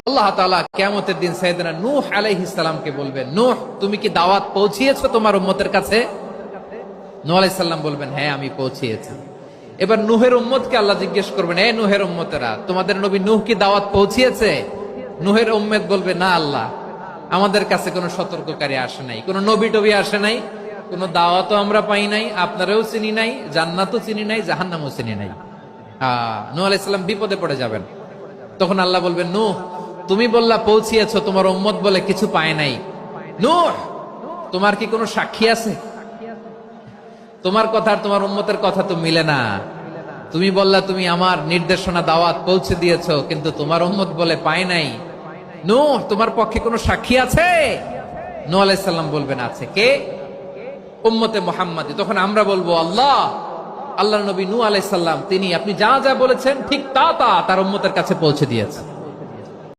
আল্লাহ তাআলা কিয়ামতের দিন সাইয়েদনা নূহ আলাইহিস সালামকে বলবেন, নূহ তুমি কি দাওয়াত পৌঁছিয়েছো তোমার উম্মতের কাছে? নূহ আলাইহিস সালাম বলবেন, হ্যাঁ আমি পৌঁছিয়েছি। এবার নূহের উম্মতকে আল্লাহ জিজ্ঞেস করবেন, এ নূহের উম্মতেরা, তোমাদের নবী নূহ কি দাওয়াত পৌঁছিয়েছে? নূহের উম্মত বলবে, না আল্লাহ, আমাদের কাছে কোনো সতর্ককারী আসে নাই, কোনো নবী টবি আসে নাই, কোনো দাওয়াতও আমরা পাই নাই, আপনারাও চিনি নাই, জান্নাতও চিনি নাই, জাহান্নামও চিনি নাই। নূহ আলাইহিস সালাম বিপদে পড়ে যাবেন। তখন আল্লাহ বলবেন, নূহ তুমি বললা পৌঁছিয়েছো, তোমার উম্মত বলে কিছু পায় নাই। নূহ তোমার কি কোনো সাক্ষী আছে? তোমার কথা আর তোমার উম্মতের কথা তো মিলে না। তুমি বললা তুমি আমার নির্দেশনা দাওয়াত পৌঁছে দিয়েছো, কিন্তু তোমার উম্মত বলে পায় নাই। নূহ তোমার পক্ষে কোনো সাক্ষী আছে? নূহ আলাইহিস সালাম বলবেন, আছে। কে? উম্মতে মুহাম্মাদি। তখন আমরা বলবো, আল্লাহ, আল্লাহর নবী নূহ আলাইহিস সালাম তিনি আপনি যা যা বলেছেন ঠিক তা তা তার উম্মতের কাছে পৌঁছে দিয়েছে।